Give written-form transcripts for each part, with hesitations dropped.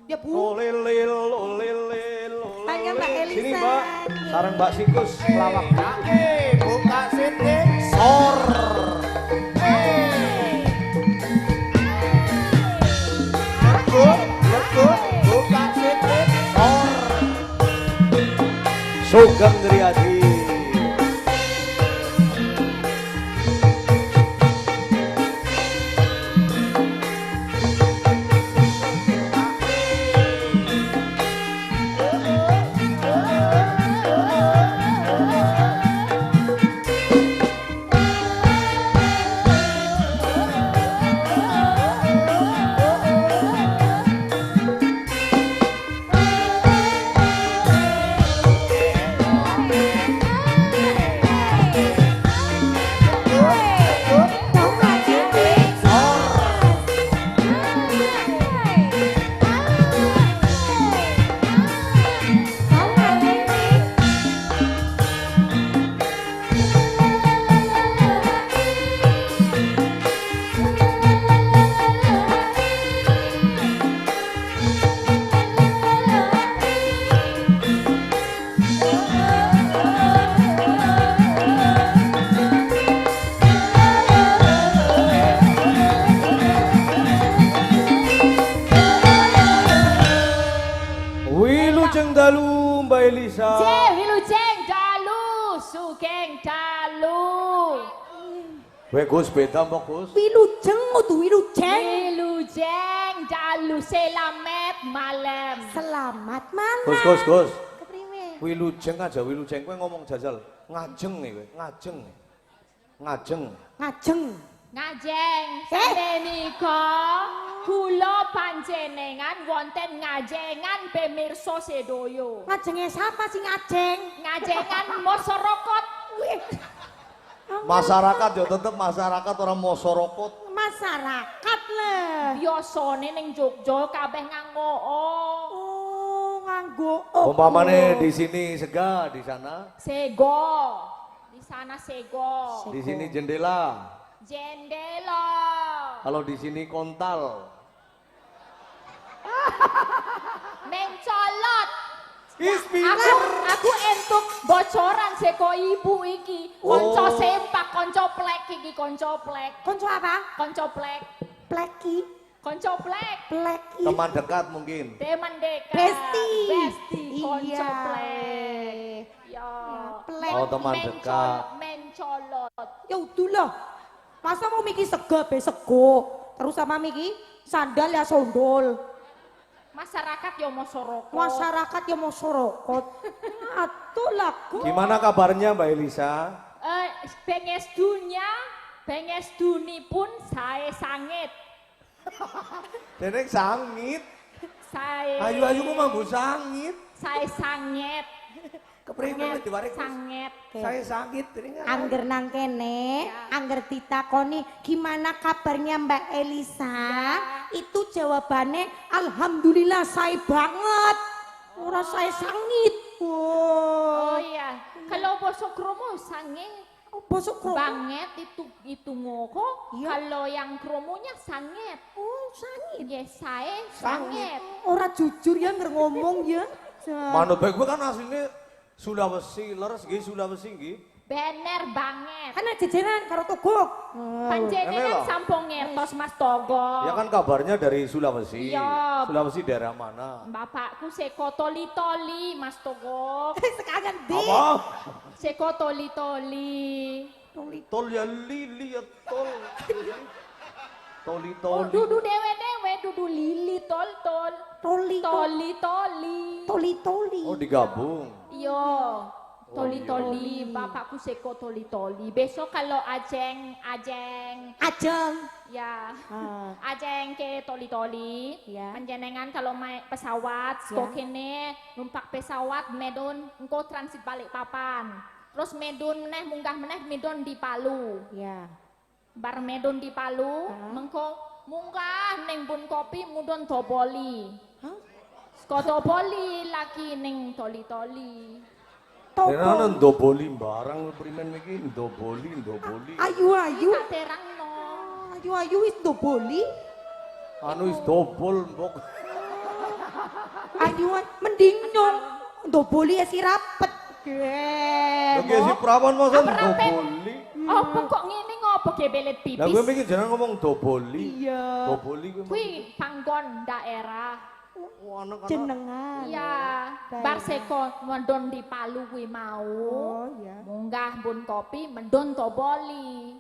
Ya Bu. Olilil, olilil, Tanya Mbak olilil. Elisa. Sini Mbak, sarang Mbak Sikus pelawak. Buka sitik sor. Lekuk, lekuk, buka sitik sor. Sugeng Triadi. Wilujeng dalu Mbak Elisa. Wilujeng dalu, sugeng dalu. Weh Gus beda mbok Gus. Wilujeng kudu wilujeng. Wilujeng dalu selamat malam. Selamat malam. Gus. Kepriwe? Wilujeng aja wilujeng kowe ngomong jajal. Ngajeng nih kowe, ngajeng. Ngajeng. Ngajeng. Ngajeng sadenika kula panjenengan wonten ngajengan pemirsa sedoyo. Ngajenge siapa sih ngajeng? Ngajengan masyarakat. Masyarakat ya tetep masyarakat orang masyarakat. Masyarakat lah. Biasane ning Jogja kabeh nganggo Oh, nganggo. Umpamane di sini sega, di sana. sego. Di sana sego. Di sini jendela. Jendela. Kalau di sini kontal. Mencolot. Ispira. Aku entuk bocoran seko ibu iki. Konco sempak, konco plek iki, konco plek. Konco apa? Konco plek. Pleki. Konco plek. Pleki. Teman dekat mungkin. Teman dekat. Besti. Besti. Konco Iya. plek. Ya. Plek. Oh, teman dekat. Mencolot. Ya udahlah. Masa mau miki sego be sego. Terus sama miki sandal ya sondol. Masyarakat yo masyarakat. Masyarakat ya mau sorokot. Atuh laku. Gimana kabarnya Mbak Elisa? Benges duni pun saya sangit. Deneng sangit. Saya Ayu-ayu kok mambu sangit. Saya sangit. Kepriwe diwarik Gus? Sangit. Saya sakit. Angger nang kene, angger ditakoni gimana kabarnya Mbak Elisa? Itu jawabannya alhamdulillah saya banget. Ora saya sangit. Oh Oh, iya, kalau bosok kromo sangit bosok kromo. banget itu ngoko. Iya. Kalau yang kromonya sangit. Oh, sangit. Ya saya sangit. Ora jujur ya nger ngomong ya. Manut bae gue kan aslinya Sulawesi, leres nggih Sulawesi nggih. Bener banget. Kan jejeran karo Togok. Panjenengan Enak. sampung ngertos Mas Togo. Ya kan kabarnya dari Sulawesi. Iya. Sulawesi daerah mana? Bapakku seko toli-toli Mas Togo. Sekarang di. Apa? Seko toli-toli. Tol ya lili ya tol. Toli Oh, toli. dudu dewe-dewe, dudu lili tol-tol. Toli. Toli-toli. Toli. Oh digabung. Iya. Toli-toli, bapakku seko toli-toli. Besok kalau ajeng, Ajeng. ya, Ah. ajeng ke toli-toli. Ya. Panjenengan kalau naik pesawat, Ya. kene numpak pesawat medon engko transit balik papan. Terus medon meneh munggah meneh medon di Palu. Ya. Bar medon di Palu, mengko munggah ning bun kopi mudon Doboli. Hah? Saka Doboli lagi ning toli-toli. Dene Togok. ndoboli barang primen iki ndoboli. Ayu. Tak terangno. Ayu wis doboli. Anu is dobol mbok. Ayo mending nyong doboli esi rapet. Lagi si perawan masa Apa, Rapen? doboli. Apa kok ngene ngopo gebelet Lah gue pipis? mikir jangan ngomong doboli. Iya. Doboli gue. Kuwi panggon daerah. Wah, anak-anak. Jenengan. Iya, Daerah. bar seko mendon di Palu kuwi mau. Oh iya. Munggah bun kopi mendon toboli.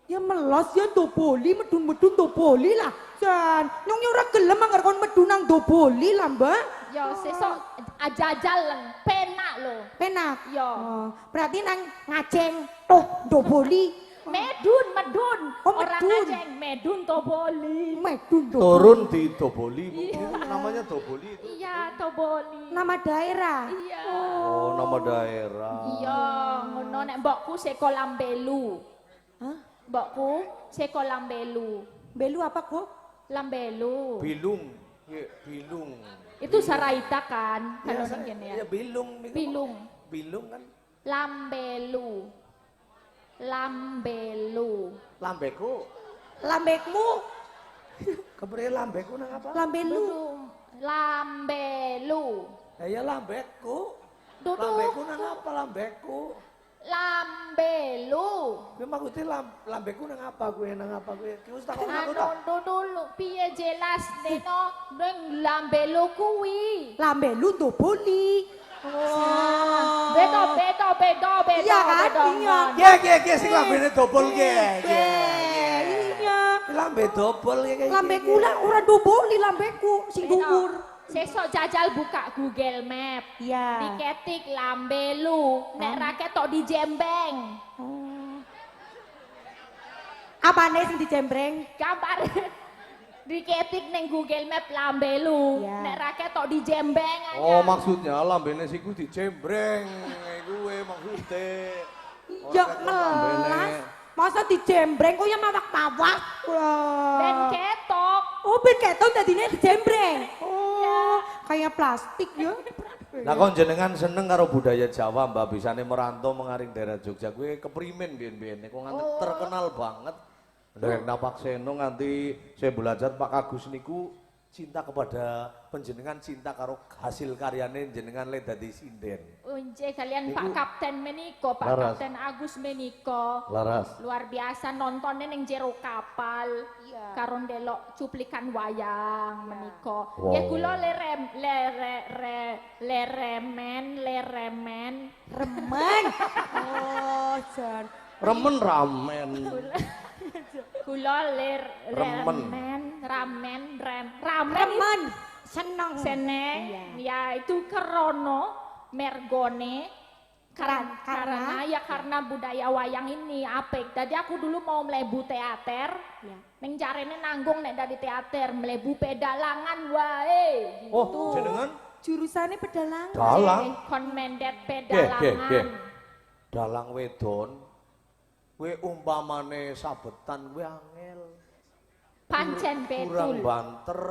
Ya melos ya doboli medun-medun doboli lah. Jan, nyong ora gelem anggar kon medun nang doboli lah, Mbak. Yo sesok ajajal penak lho. Penak. Yo. Oh, berarti nang ngajeng toh doboli. Medun. Oh, Orang medun. ngajeng medun toboli. Medun doboli. Turun di doboli. Namanya doboli itu. Iya, toboli. Nama daerah. Iya. Oh, nama daerah. Iya, ngono nek mbokku seko Lambelu. Hah? Mbokku seko Lambelu. Belu apa kok? Lambelu. Bilung. Iya, bilung. Itu Saraita kan? Kalau Iya, nang kene iya, ya. bilung. Bilung. Bilung kan. Lambelu. Lambeku. Lambekmu, Kepriye lambeku nang apa? lambelu. Lambelu. Ya lambeku. Dudu. Lambeku nang apa lambeku? Lambelu. Kuwi maksudnya lambeku nang apa kuwi Ki wis takon aku ta. Anu dulu piye jelas deno ning Lambelu kuwi. Lambelu doboli. Oh. Bedo. Iya kan? Iya. Ki sing lambene dobol ki. Iya. Lambe dobol ki. Lambeku lah ora doboli lambeku sing dhuwur. Sesok jajal buka Google Map. Iya. Diketik Lambelu, nek ra ketok di Jembeng. Oh. Apane sing dijembreng? Gambar diketik neng Google Map Lambelu, Iya. nek ra ketok di Jembeng aja. Oh, maksudnya lambene siku dicembreng. Kuwi maksude. Ya melas. Masa dijembreng kok ya mawak-mawak. Ben ketok. Oh, ben ketok dadine dijembreng. Oh, kayak plastik ya. Nah kon jenengan seneng karo budaya Jawa, Mbak, bisane merantau mengaring daerah Jogja. Kuwi keprimen biyen-biyen kok nganti terkenal banget. Dari Napak Seno nganti saya belajar Pak Agus niku cinta kepada penjenengan, cinta karo hasil karyane jenengan le dadi sinden. Unje kalian Niku- Pak Kapten meniko, Pak Laras. Kapten Agus meniko. Laras. Luar biasa nontonnya neng jero kapal. Iya. Karo ndelok cuplikan wayang meniko. Wow. Ya kula leremen. Remen. Oh, jan. Remen ramen. Kula Remen. ramen. Remen. Seneng. Seneng, Iya. ya itu kerono mergone karena budaya wayang ini apik. Tadi aku dulu mau melebu teater, Ya. neng jarene nanggung nek dari teater melebu pedalangan wae. Gitu. Oh, jenengan Jurusannya pedalangan. dalang. Kon mendet Ge. pedalangan. Dalang wedon. Kuwi umpamane sabetan kuwi angel. Pancen Kurang betul. banter.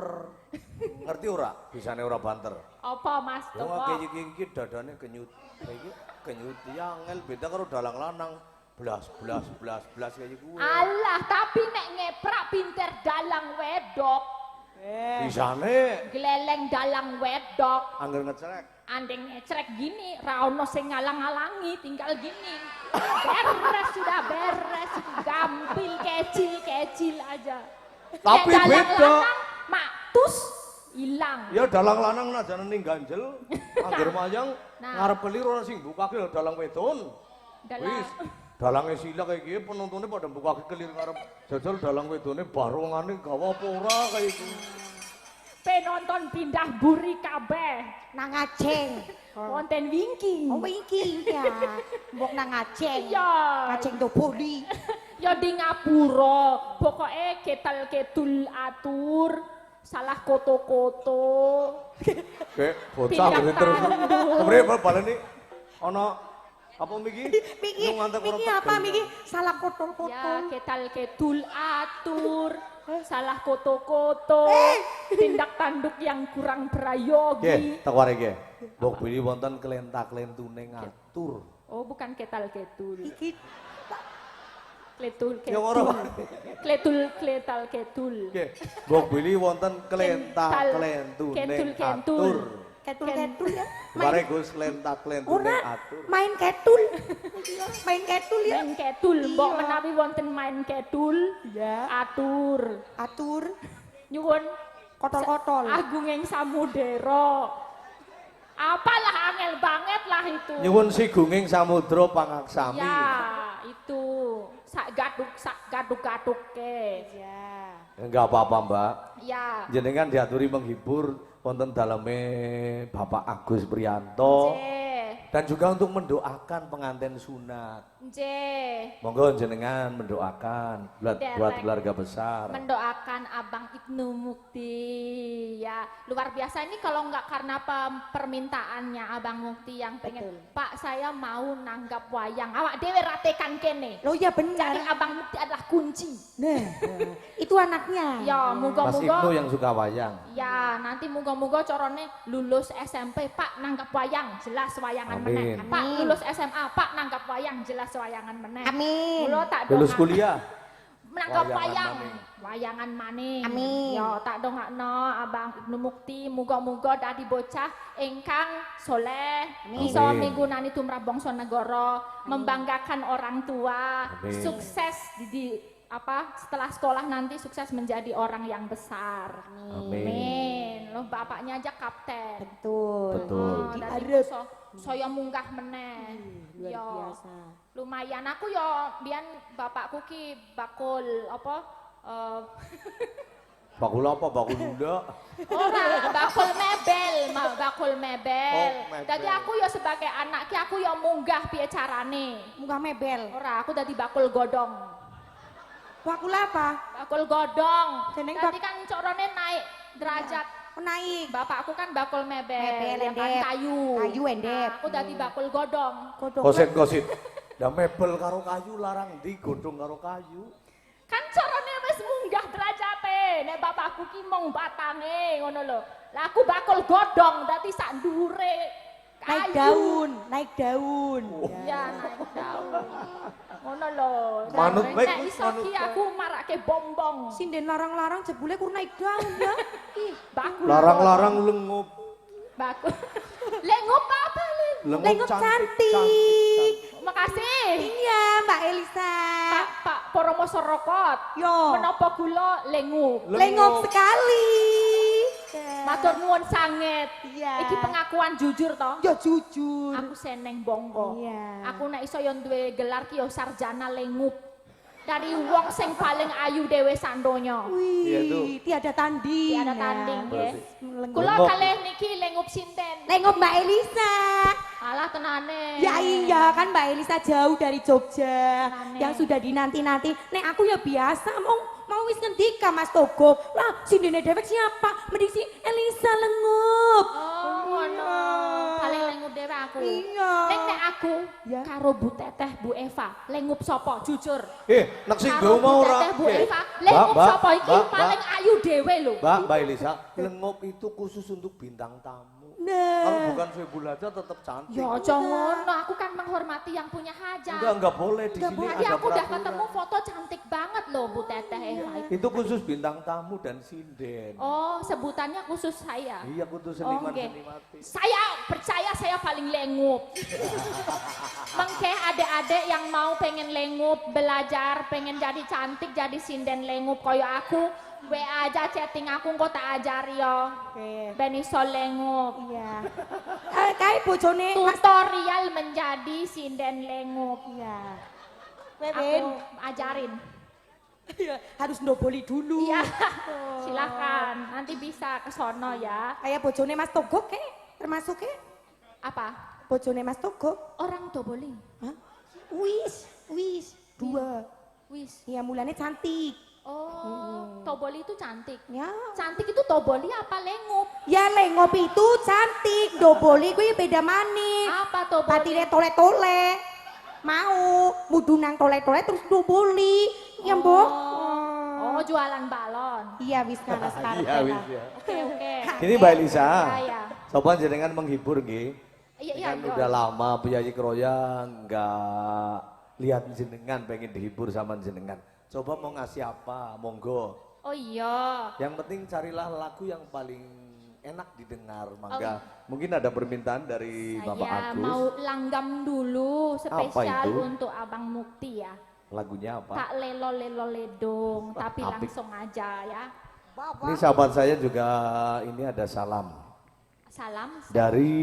Ngerti ora? Bisane ora banter. Apa Mas Wong Toko? iki dadane kenyut. Iki kenyut ya angel beda karo dalang lanang. Blas kayak kuwi. Alah, tapi nek ngeprak pinter dalang wedok, Bisane geleleng dalang wedok. angger ngecelek. Andeng ngecrek gini, ra ono sing ngalang-alangi, tinggal gini. Beres, gampil, kecil aja. Tapi Nek dalang beda. lanang, maktus, hilang. Ya dalang lanang najane ning ganjel, angger mayang Nah. ngarep kelir ora sing bukake lho dalang wedon. Dalang- Wis, dalange sila kayak gini penontonnya pada bukake kelir ngarep jajal dalang wedone barongane gawa apa ora kayak gitu. Penonton pindah buri kabeh. Nang Aceng. Konten winking. Oh, winking ya. Mbok nang Aceng. Iya. Aceng doboli. Ya di ngapura. Pokoknya ketal-ketul atur. Salah koto-koto. Kayak bocah Pindah gitu terus. tanduk. Kemudian balen iki ana apa miki? Miki, Nyung ngantek ora Miki tegel. apa Miki? Salah Ya kotol-kotol. ketal-ketul atur. Salah koto-koto. Tindak tanduk yang kurang Nggih, prayogi. tak ware nggih. Mbok bili wonten kelenta-kelentune ngatur. Oh bukan ketal-ketul. Iki Kletul Ya ora. kletal ketul. Nggih. Mbok Billy wonten kelentak kelentune Kentul atur. Ketul ya. Mare Gus kelentak kelentune Ora, atur. main ketul. Main ketul ya. Main ketul, mbok Iya. menawi wonten main ketul, Ya. atur. Atur. Nyuwun Kotol-kotol. Agunging Samudera. Apalah angel banget lah itu. Nyuwun sigunging samudra pangaksami. Ya, itu. Sak gaduk-gaduk ke. Ya. Enggak apa-apa, Mbak. Ya. Jenengan diaturi menghibur wonten daleme Bapak Agus Priyanto Nggih. dan juga untuk mendoakan pengantin sunat. Nggih. Monggo jenengan mendoakan buat Derek. keluarga besar. Mendoakan Abang Ibnu Mukti. Ya, luar biasa ini kalau nggak karena permintaannya Abang Mukti yang pengen, Betul. Pak saya mau nanggap wayang. Awak dewe ratekan kene. Lo ya Jadi benar. Abang Mukti adalah kunci. Nah, itu anaknya. Ya, Mas muga-muga. Ibnu yang suka wayang. Ya, nanti muga-muga corone lulus SMP, Pak nanggap wayang, jelas wayangan Amin. meneh. Pak Amin. lulus SMA, Pak nanggap wayang, jelas wayangan meneh. Amin. Mula tak Lulus dongak- kuliah. menangkap Wayangan wayang, maning. wayangan maning. Amin. Ya, tak dongakno Abang Ibnu Mukti, muga-muga dadi bocah ingkang soleh, Amin. iso Amin. migunani tumrap bangsa negara, membanggakan orang tua, Amin. sukses di apa setelah sekolah nanti sukses menjadi orang yang besar. Amin. Amin. Loh bapaknya aja kapten. Betul. Betul. Dadi Diarep. saya munggah meneh. Luar Ya. biasa. Lumayan aku ya biyen bapakku ki bakul apa Bakul apa? Bakul Sunda. ora bakul mebel, bakul mebel. Oh, mebel. Jadi aku ya sebagai anak ki aku ya munggah piye carane. Muka mebel. Ora, aku dadi bakul godong. Wakul apa? Bakul godong. Jeneng Jadi kan corone naik derajat. Oh, naik. Bapakku kan bakul mebel, Mebel, yang kan endep. kayu. Kayu, endep. Nah, aku dadi bakul godong. Kodok. Kosit-kosit. Dah mebel karo kayu larang ndi godhong karo kayu. Kan carane wis munggah derajate. Nek bapakku ki mung batange ngono lho. Lah aku bakul godhong dadi sak ndure Naik kayu. daun, naik daun. Ya naik daun. Ngono lho. Manut Nek baik, iso manut ki baik. aku marake bombong. Sinden larang-larang jebule kur naik daun ya. Ih, Bakul. Larang-larang lengup. Bakul. Lengup apa le? Lengup cantik. Makasih. Iya, Mbak Elisa. Pak Poromo Sorokot. Yo. Menapa kula lengup? Lengup sekali. Matur nuwun sanget. Iya. Iki pengakuan jujur toh. Ya jujur. Aku seneng bonggo. Iya. Aku nek iso yo duwe gelar ki yo sarjana lengup. Dari wong sing paling ayu dhewe sak donya. Iya, tuh. Wih, tiada tanding. Tiada tanding nggih. Lengup. Kula Lengup. kalih niki lengup sinten. Lengup Mbak Elisa. Alah tenane. Ya iya kan Mbak Elisa jauh dari Jogja. Aneh. Yang sudah dinanti-nanti. Nek aku ya biasa mau wis ngendika Mas Togo. Lah sindene dewek siapa? Mending si Elisa lengup. Oh, ngono. Paling lengup dhewe aku. Iya. Nek aku Ya. karo Bu Teteh, Bu Eva, lengup sapa? Jujur. Nek sing Karo nggo mau Bu ora. Teteh, Bu Eh, Eva, lengup Mbak, sapa iki Mbak, paling ayu dhewe lho. Mbak Elisa, lengup itu khusus untuk bintang tamu. Kalau Nah. bukan Soebul Aja tetap cantik. Ya aja ngono, aku kan menghormati yang punya hajat. Enggak boleh di Enggak sini boleh. Tadi ada aku udah peraturan. ketemu foto cantik banget loh Bu Teteh Eva itu. Itu khusus bintang tamu dan sinden. Oh, sebutannya khusus saya. Iya, kudu Oh, seniman nggih. senimati. Saya percaya saya paling lengup. Mengke adik-adik yang mau pengen lengup, belajar, pengen jadi cantik, jadi sinden lengup koyo aku, WA aja chatting aku engko tak ajari yo. Oke. Ben iso lengup. Iya. Kae bojone Mas. Tutorial menjadi sinden lengup. Iya. Aku Wewen. ajarin. Iya, harus ndoboli dulu. Iya. Silakan, nanti bisa ke sono ya. Kayak bojone Mas Togo ke? Termasuk ke? Apa? Bojone Mas Togo. Orang Toboli. Hah? Wis. Dua. Wis. Iya, mulanya cantik. Oh, Toboli itu cantik. Ya. Cantik itu Toboli apa lengup? Ya lengop itu cantik, doboli kuwi beda maning. Apa Toboli? Patine tole-tole. Mau mudu nang tole-tole terus doboli. Ya, Mbok. Oh, jualan balon. Iya wis kana sekarang. Iya, wis ya. Oke. Ini Mbak Elisa. Iya. Sopan jenengan menghibur nggih. Iya, Kan iya. udah lama penyanyi keroya enggak lihat jenengan, pengen dihibur sama jenengan. Coba mau ngasih apa, monggo. Oh iya. Yang penting carilah lagu yang paling enak didengar, mangga. Mungkin ada permintaan dari Bapak Saya Agus. mau langgam dulu spesial itu? untuk Abang Mukti ya. Lagunya apa? Tak lelo lelo ledong, tapi apik. langsung aja ya. Ini sahabat saya juga ini ada salam Salam. dari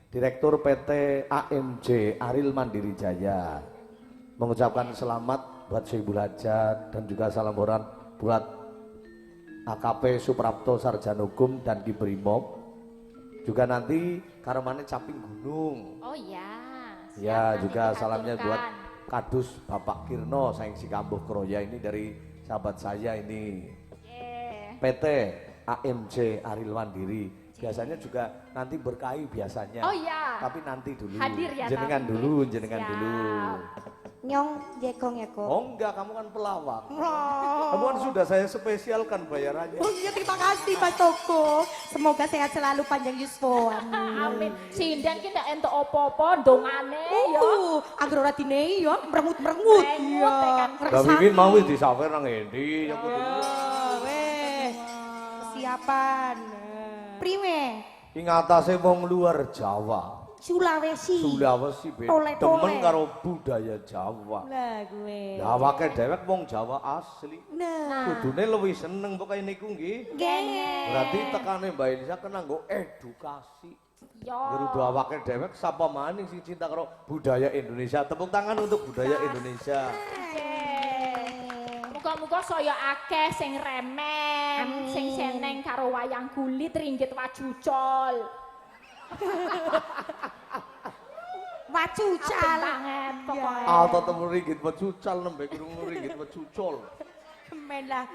Direktur PT AMJ Aril Mandiri Jaya. Mengucapkan selamat buat Syibul Hajat dan juga salam hormat buat AKP Suprapto Sarjana Hukum dan Ki Brimob. Juga nanti karemane Caping Gunung. Oh iya. Siap, Ya, nanti juga kita salamnya aturkan. buat Kadus Bapak Kirno Saing Sikambuh Kroya, ini dari sahabat saya ini. Yeah. PT AMJ Aril Mandiri. Biasanya juga nanti berkahi biasanya. Oh iya. Tapi nanti dulu. Hadir ya, Jenengan tapi. dulu, jenengan Siap. dulu. Nyong jekong ya kok. Oh enggak, kamu kan pelawak. Oh. Kamu kan sudah saya spesialkan bayarannya. Oh iya, terima kasih Mas Toko. Semoga sehat selalu, panjang yusfoan. Amin. Sinden ki ndak entuk apa-apa dongane ya. Angger ora dinei ya, merengut-merengut. Merengut, tekan. Mbak Mimin mau wis disawer nang endi ya kudu. Weh. Kesiapan. Prime. Ing atase wong luar Jawa. Sulawesi. Sulawesi Tole-tole. demen karo budaya Jawa. Lah gue. Lah awake dewek wong Jawa asli. Nah. Kudune luwih seneng pokoke niku nggih. Geng. Berarti tekane Mbak Elisa kena nggo edukasi. Yo. Ngerudu awake dewek sapa maning sing cinta karo budaya Indonesia. Tepuk tangan untuk budaya Indonesia. Muga-muga saya akeh sing remen, sing seneng karo wayang kulit ringgit wajucol. Wacucal. Banget pokoknya. Ah tetep ringgit pecucal nembe krungu ringgit pecucol. Kemen lah.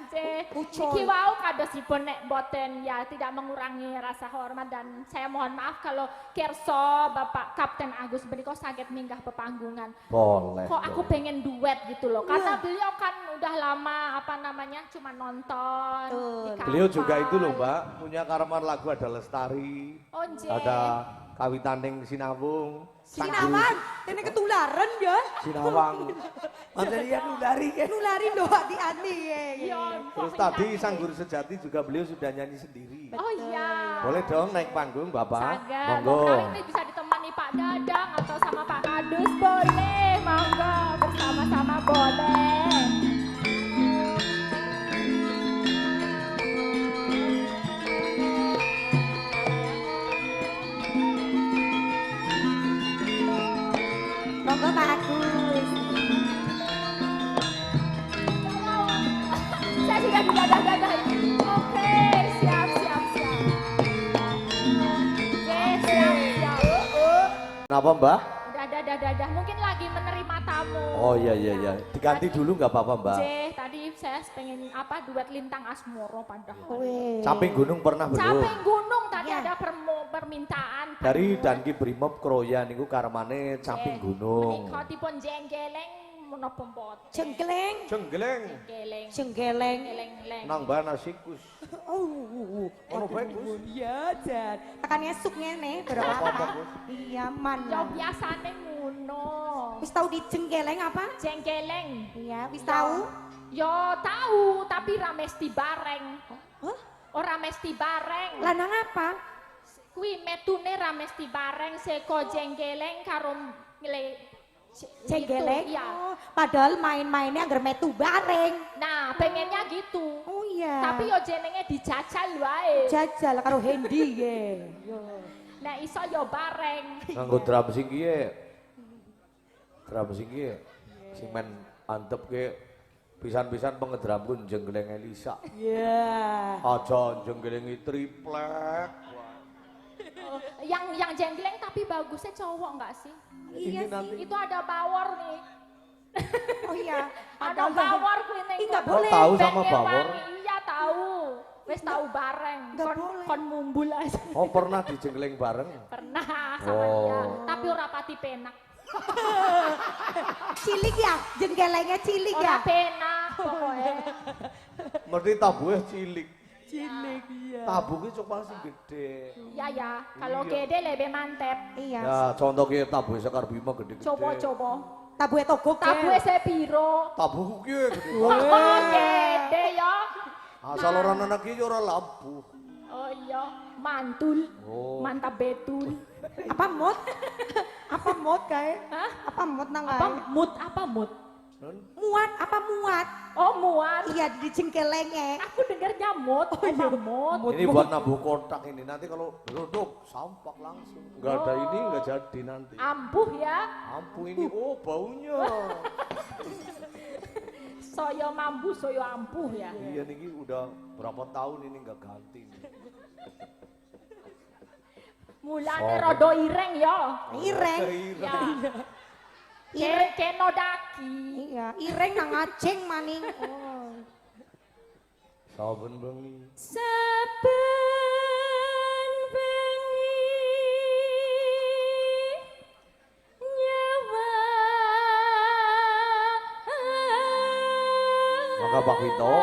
Ucol. Iki wau kadosipun nek boten ya tidak mengurangi rasa hormat dan saya mohon maaf kalau kerso Bapak Kapten Agus menika saged minggah pepanggungan. Boleh. Kok aku pengen duet gitu loh. Karena beliau kan udah lama apa namanya cuma nonton. Betul. di Beliau juga kapal. itu loh Mbak, punya karman lagu ada Lestari, Oh, nggih. ada Kawitaning Sinawung, Sinawan, ini ketularan ya. Sinawang. Mantan dia nulari kan. Nularin doa di hati ya. Iya, Terus tadi Sangguru Sejati juga beliau sudah nyanyi sendiri. Oh iya. Boleh dong naik panggung Bapak? Saga. Monggo. Kali ini bisa ditemani Pak Dadang atau sama Pak Kadus boleh. Monggo bersama-sama boleh. Monggo Pak Agus. Saya sudah didadah-dadah. Oke, siap, siap, siap. Oke, siap, siap. Kenapa Mbak? Dadah. Mungkin lagi menerima tamu. Oh iya iya iya. Diganti Tadi- dulu nggak apa-apa Mbak. Tadi saya pengen apa duet Lintang Asmoro padahal. Weh. Caping Gunung pernah belum? Capek gunung tadi Ya. ada permintaan. Dari Danki Brimob Kroya niku karmane Caping Gunung. Menika dipun jenggeleng menapa mboten. Jengkeleng. Jenggeleng. Geleng. Jengkeleng. Geleng-geleng. Nang banasikus. Oh. Ono bagus. Iya, Jan. Tekan esuk ngene, berapa Apa-apa, apa? Gus? Iya, man. Yo biasane ngono. Wis tau di jengkeleng apa? Jenggeleng. Iya, wis tahu. Yo tahu, tapi ra mesti bareng. Hah? Ora mesti bareng. Lanang apa? Kuwi metune ra mesti bareng seko jenggeleng karo Jengkeleng. Gitu, iya. Oh, padahal main-mainnya agar metu bareng. Nah, pengennya gitu. Oh iya. Tapi yo jenenge dijajal wae. jajal karo Hendy ya. Nah, iso yo bareng. Nganggo drum sing kiye. Drum sing kiye. Sing men antep ke pisan-pisan pengedramku jenggeleng Elisa. Iya. Aja jenggelengi triplek. Yang jenggeleng tapi bagusnya cowok enggak sih? Iya Ini nanti. Itu ada bawor nih. Oh iya. Ada bawor kuwi ning. Ih, nggak kono. boleh. Tahu sama Ben bawor? Irwangi, iya tahu. Wis tahu bareng. Nggak Kon boleh. kon mumbul aja. Oh pernah dijenggeleng bareng? Pernah sama Oh. dia, tapi ora pati penak. Cilik ya, jengkelengnya cilik Ora ya. penak pokoknya. Mesti tabuhe cilik. Cilik iya. Tabu ki coba sing gede. Ya, kalau Iya. gede lebih mantep. Iya. Ya contohnya tabuhe Sekar Bima gede-gede. Coba. Tabuhe togo. Tabuhe sepiro. Tabuh ki gede Oh, banget. gede ya. Asal orang anak iki ora lampu. Oh iya, mantul. Oh. Mantap betul. Apa mod? Apa mod kae? Hah? Apa mod nang Apa kae? mood? Apa mood? Muat, apa muat? Oh, muat. Iya di cengkelenge. Aku dengarnya mood. Oh, iya, mood. Ini buat nabuh kotak ini. Nanti kalau duduk sampak langsung. Enggak ada ini enggak jadi nanti. Ampuh ya. Ampuh ini, oh baunya. Soyo mambu, soyo ampuh ya. Iya niki udah berapa tahun ini enggak ganti. Mulane rodo ireng ya. Ireng. Ya. Keno daki. Iya, ireng nang aceng maning. Oh. Saben bengi. Saben bengi nyawa. Maka Pak Wito,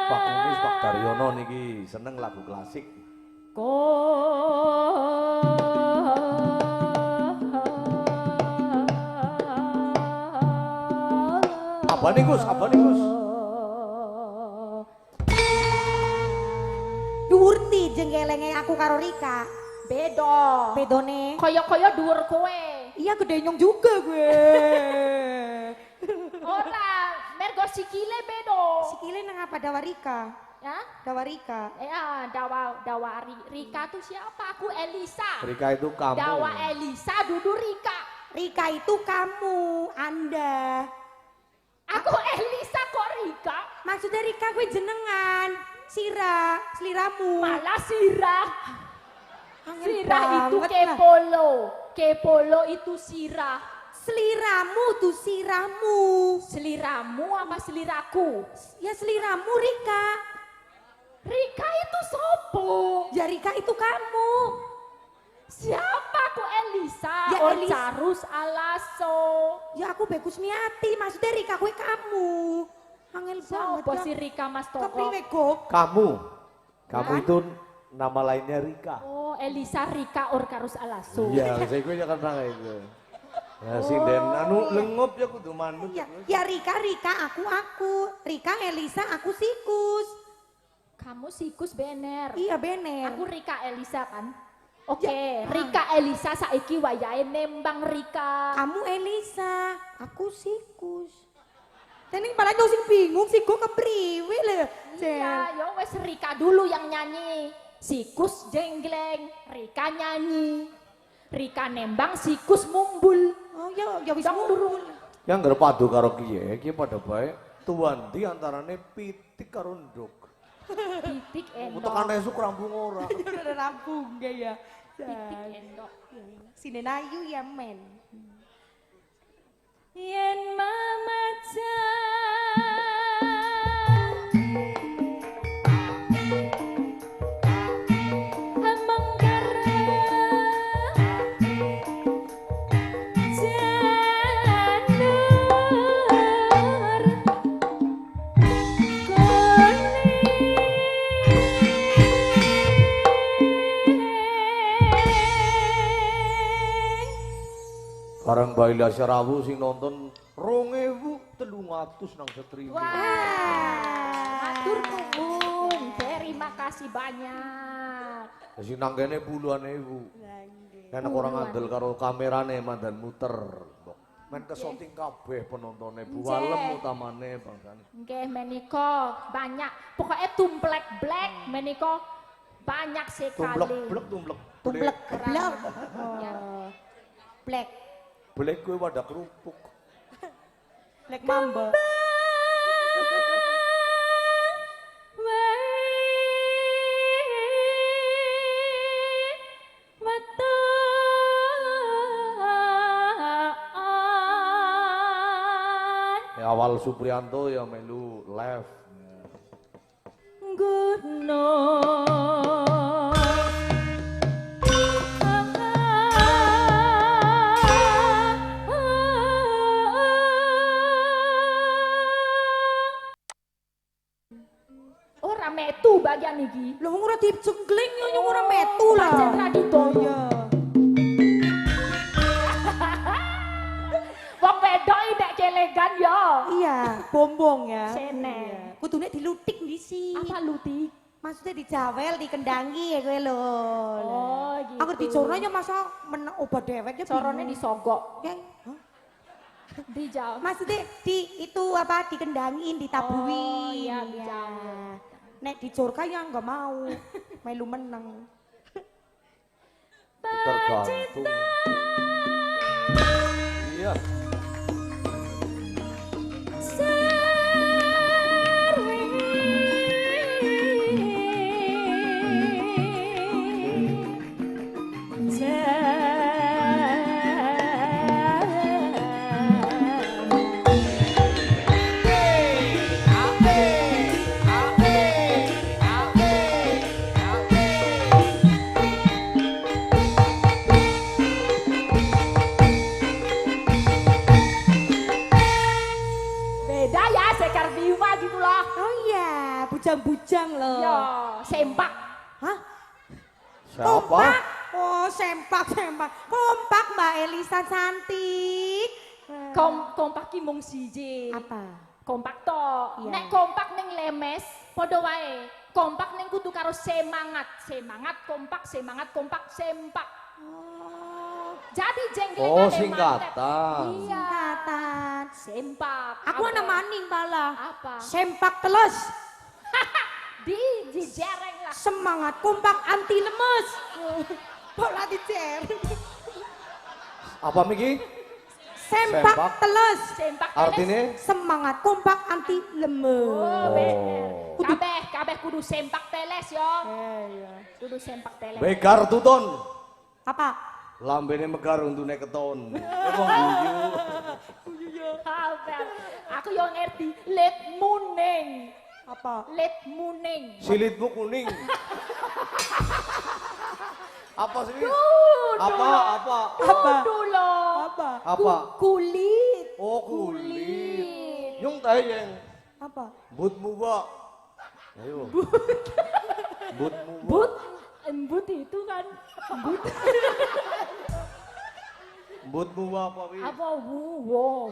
Pak Kumis, Pak Daryono niki seneng lagu klasik. Apa nih Gus? Apa nih Gus? Durti jengkelenge aku karo Rika. Bedo. Bedone. Koyo-koyo dhuwur kowe. Iya gede nyong juga gue. Ora, mergo sikile bedo. Sikile nang apa dawa Rika? Ya? Dawa Rika. Dawa Rika tuh siapa? Aku Elisa. Rika itu kamu. Dawa Elisa dudu Rika. Rika itu kamu, Anda. Aku Elisa kok Rika? Maksudnya Rika gue jenengan. Sira, seliramu. Malah Sirah. Angel Sirah itu banget lah. Kepolo. Kepolo itu Sirah. Seliramu tuh siramu. Seliramu apa seliraku? Ya seliramu Rika. Rika itu sopo? Ya Rika itu kamu. Siapa aku Elisa? Ya, Elisa. Carus Alaso. Ya aku Bekus Miati, maksudnya Rika gue kamu. Angel banget. Sopo si Rika Mas Toko? Kepriwe Gok? Kamu. Kamu Kan? itu nama lainnya Rika. Oh, Elisa Rika Orkarus Alaso. Iya, saya gue jangan nang itu. Ya sinden anu lengop ya kudu manut. Ya, ya Rika, aku. Rika, Elisa, aku Sikus. Kamu sikus bener. Iya bener. Aku Rika Elisa kan. Oke, Rika Elisa saiki wayahe nembang Rika. Kamu Elisa, aku Sikus. Tening malah nyong sing bingung sih gue kepriwe lho. Iya, yo wes Rika dulu yang nyanyi. Sikus jenggleng, Rika nyanyi. Rika nembang, sikus mumbul. Oh ya wis Dong durung. Yang nggak padu karo kiye, kiye pada baik. Tuan di antarane pitik karo nduk. Pitik endok. Tekan esuk rambung ora. Udah rampung gak ya? Pitik endok. Sini Ayu ya men. Yen mamaca Barang Bayi Lasarawu sing nonton 2.300 nang streaming. Wah, matur nuwun, terima kasih banyak. Sing nang kene puluhan ewu. Enak orang andel karo kamerane mandan muter. Men kesoting kabeh penontonnya bualem utamane bangsane. Nggih menika banyak, pokoknya tumplek black menika banyak sekali. Tumblek. Tumblek blek. Ya. Black. Blek gue wadah kerupuk. Black Mamba. Ya awal Supriyanto ya melu live. Ora metu bagian iki. Lho ora dijengling yo nyung ora metu lah. Pancen Radito. Iya. dijawel, dikendangi ya kowe lho. Oh, gitu. Aku dicorno ya masa obat dewek ya. Corone disogok. Geng. Hah? Dijawab. Maksudnya itu apa dikendangin, ditabui. Oh, iya, dijawel. Nek dicurka ya enggak mau. Melu meneng. Tergantung. Iya. Beda ya, sekar biwa gitu loh. Oh iya, bujang-bujang loh. Ya, sempak. Hah? Siapa? Kompak. Oh, sempak. Kompak Mbak Elisa cantik. Kompak ki mung siji. Apa? Kompak to. Iya. Nek kompak ning lemes, padha wae. Kompak ning kudu karo semangat. Semangat, kompak, sempak. Oh, Jadi jenggleng Oh, ada singkatan. Iya. singkatan. Sempak. Aku Apa? ana maning malah. Apa? Sempak teles. Di jereng lah. Semangat kompak anti lemes. Pola dijer. Apa Miki? Sempak Sempak. teles. Sempak Artinya? Semangat kompak anti lemes. Oh, bener. Oh. Kabeh kudu sempak teles yo. Iya. Kudu sempak teles. Begar tuton. Apa? Lambene megar untune keton. Wong guyu. Kabeh. Aku yo ngerti let muning. Apa? Let muning. Silitmu kuning. Apa sih? Apa? Kudu lo. Apa? Apa? Kulit. Oh, kulit. Yung tayeng. Apa? Butmu ba? Ayo. Butmu ba? Embut itu kan. Embut. Butmu ba apa wi? Apa wo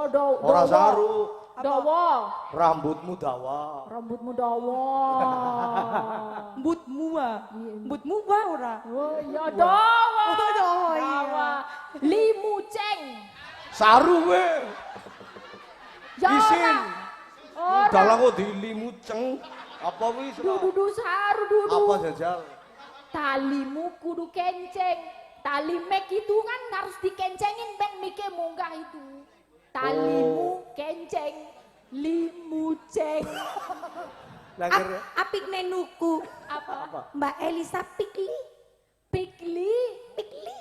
do. Ora saru. Dawa. Rambutmu dawa. Rambutmu dawa. Mbutmu wa ora. Oh iya dawa. Oh, dawa, iya. Dawa. Limuceng. Saru we. Ya Isin. ora. Dalang kok dilimuceng. Apa wi? Dudu saru dudu. Apa jajal? Talimu kudu kenceng. Tali mek itu kan harus dikencengin ben mike munggah itu. Talimu kenceng, limuceng. Langgar. Apik nenuku. Apa? Mbak Elisa Pikli. Pikli.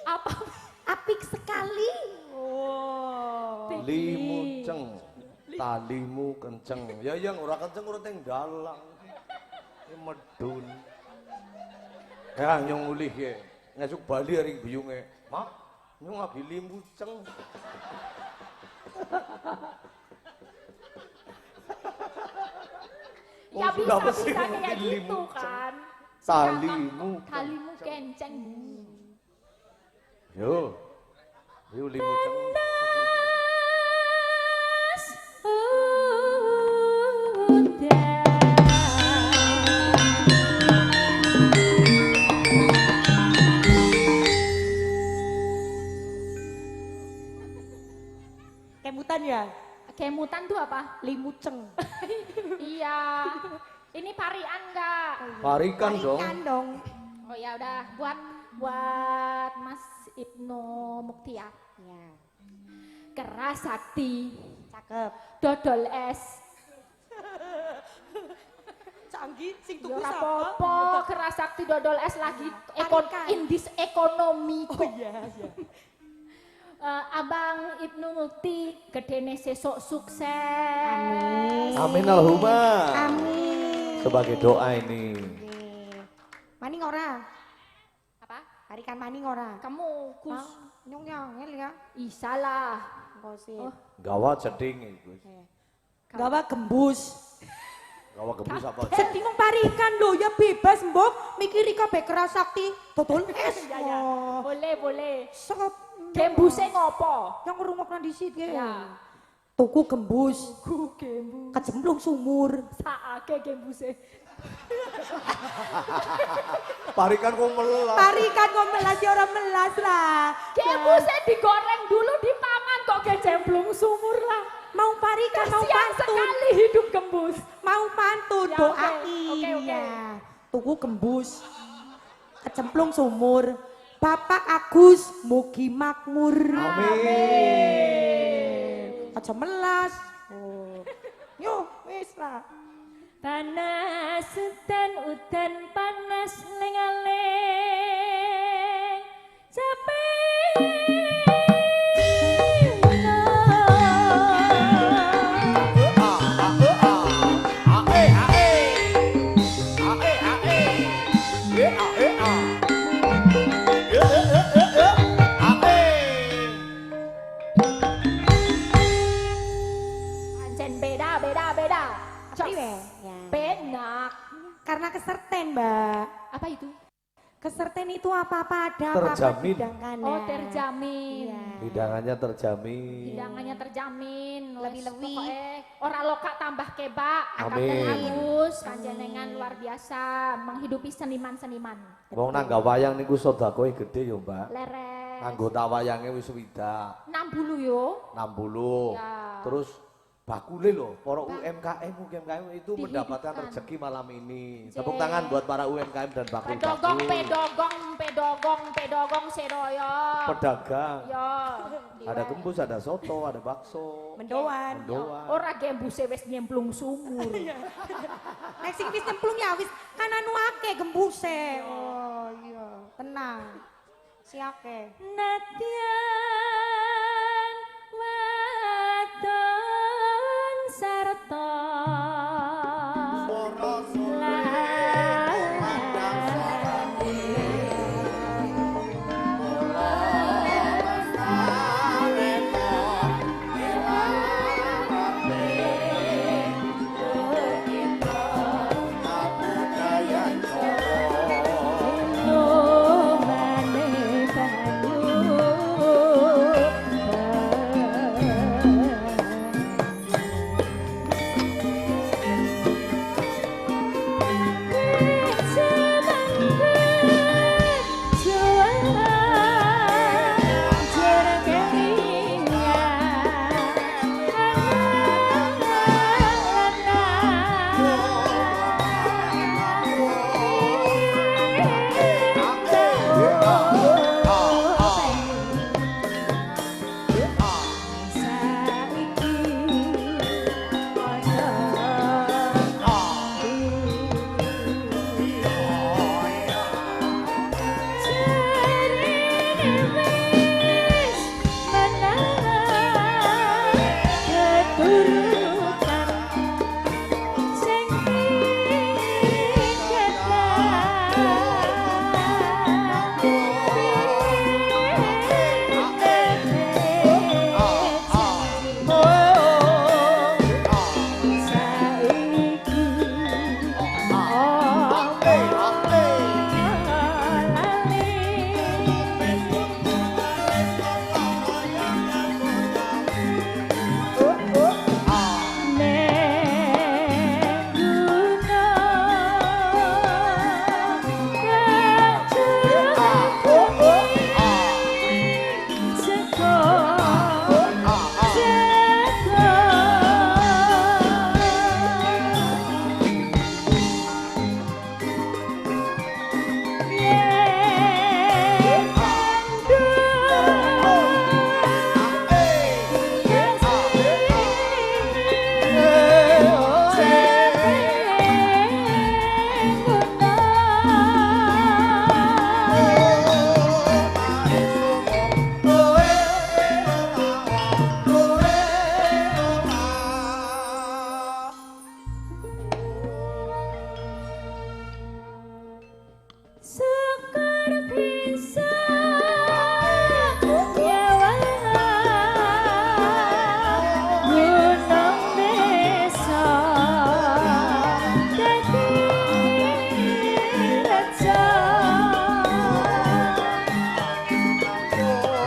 Apa? Apik sekali. Oh. Limuceng. Talimu kenceng. Ya yang ora kenceng ora teng dalang. Ini medun. Ya nyong ulih ya. Ngasuk Bali hari biyunge. Mak, nyong abi limuceng. Ya Oh, sudah bisa pasti kayak mungkin gitu limuceng. kan. Talimu. Talimu kenceng. Yo. Yo limuceng. Kemutan ya? Kemutan tuh apa? Limuceng. Iya. Ini parian enggak? Parikan dong. Parikan dong. Oh ya udah buat Mas Ibnu Muktia. Ya. Keras sakti. Cakep. Dodol es. Canggih sing Ya tuku ora sapa? apa-apa, keras sakti dodol es lagi Parikan. indis ekonomi Oh kok. iya, iya. Abang Ibnu Mukti gedene sesok sukses. Amin Allahumma. Amin. Sebagai doa ini. Oke. Maning ora? Apa? Parikan maning ora? Kamu kus Nyong nyangel ya. Ih salah. Gosip. Oh. Gawat seding Gus. Gawa gembus. Gawat gebus apa? Sedih mong parikan lho ya bebas mbok mikiri kabeh keras sakti dodol es. Ya ya. Oh. Boleh. Sop. Gembuse ngopo? Yang ngrungokno disit ya. Ya. Tuku gembus. Ku gembus. Kecemplung sumur. Saake gembuse. Parikan kok melas. Parikan kok melas ya ora melas lah. Gembusnya digoreng dulu dipangan kok kayak cemplung sumur lah. Mau parikan mau Kasihan pantun. sekali hidup gembus. Mau pantun Ya, doai. oke. Ya. Tuku gembus. Kecemplung sumur. Bapak Agus mugi makmur. Amin. Aja melas. Oh. Yo, wis lah. Panas udan panas lengaleng capek. Pancen beda. Priwe? Ya. Benak. Karena keserten, Mbak. Apa itu? Keserten itu apa-apa ada apa-apa Terjamin. hidangannya. Oh, terjamin. Iya. Hidangannya terjamin. Hidangannya terjamin. Lebih-lebih. Ora loka tambah kebak. Amin. Agus, panjenengan luar biasa menghidupi seniman-seniman. Wong nang gak wayang niku sedakoe gede yo, Mbak. Leres. Anggota wayange wis swidak, 60 yo. 60. Ya. Terus bakule loh, para UMKM itu Dihidupkan. mendapatkan rezeki malam ini. Tepuk tangan buat para UMKM dan bakul Pedogong, bakul. pedogong sedoyo. Pedagang. Yo. Ada gembus, ada soto, ada bakso. Mendoan. Mendoan. Ora gembuse wis nyemplung sumur. Nek sing wis nyemplung ya wis kan anu akeh gembuse. Oh iya, tenang. Si akeh. Nadyan wadon sarta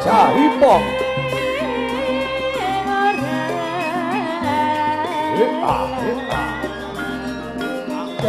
Cahipong. Hita.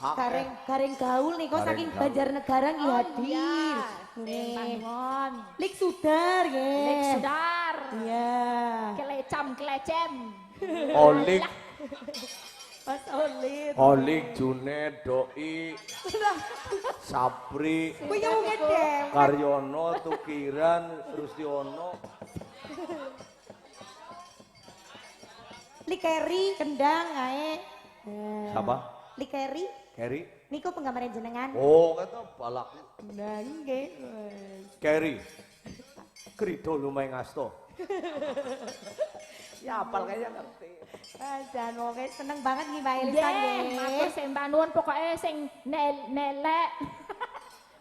Gareng gaul nih kok Gareng saking gaul. Banjarnegara nggih Oh hadir. iya. Nggih. Bangun. Lik Sudar nggih. Lek sudar. Iya. Kelecem. Olik, Mas Olit. Olik, Junet, Doi, Sapri, Kuwi yang ngedem. Karyono, Tukiran, Rustiono. Likeri kendang ae. Siapa? Likeri Kerry? niku penggambaran jenengan. Oh, kata balak. Nah, nggih. Kerry. Krido lumayan ngasto. Ya apal kayaknya ngerti. Dan oke seneng banget nih Mbak Elisa Nggih, matur nggih. sembah nuwun pokoke sing nelek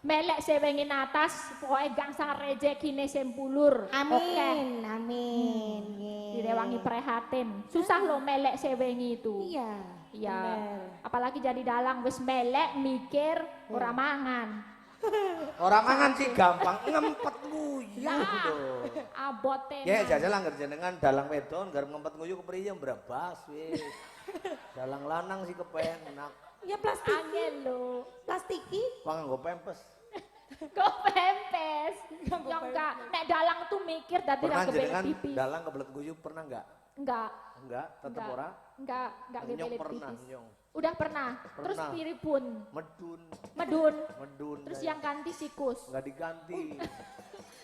melek sewengin atas pokoke gangsal rezekine sempulur. Amin, amin. Nggih. Direwangi prihatin. Susah lo melek sewengi itu. Iya. Iya. bener. Apalagi jadi dalang wis melek mikir ora mangan. Orang mangan sih gampang, ngempet nguyuh Lah. lho. Abote. Ya jajal anggar jenengan dalang wedon garep ngempet nguyuh kepriye brabas wis. Dalang lanang sih kepenak. Ya plastik. angel lo. Plastiki. Panganggo pempes. Kok pempes. Yang enggak nek dalang tuh mikir dadi Pernah ra kebelet jenengan pipis. dalang kebelet nguyuh pernah enggak? Enggak. Enggak, tetep Enggak. ora. Enggak Nyong kebelet pernah, pipis. nyong. Udah pernah. Terus Pernah. piripun? Medun, Medun. medun. Terus saya. yang ganti sikus. Enggak diganti.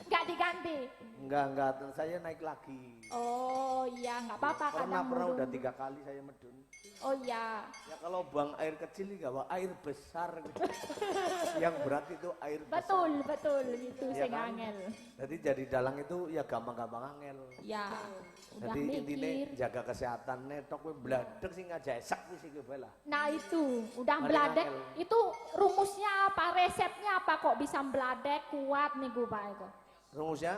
Enggak diganti. Enggak, saya naik lagi. Oh iya, enggak apa-apa Pernah kadang mudun. udah 3 kali saya medun. Oh iya. Ya kalau buang air kecil enggak bawa air besar. Yang berat itu air Betul, betul gitu Iya sing kan? angel. Jadi jadi dalang itu ya gampang-gampang angel. Ya. Udah Jadi intinya mikir. jaga kesehatan netok kowe bladek sing ngajak esak wis iki bae lah. Nah itu, udah Mari beladek. angel. Itu rumusnya apa? Resepnya apa kok bisa beladek kuat nih gue Pak itu? Rumusnya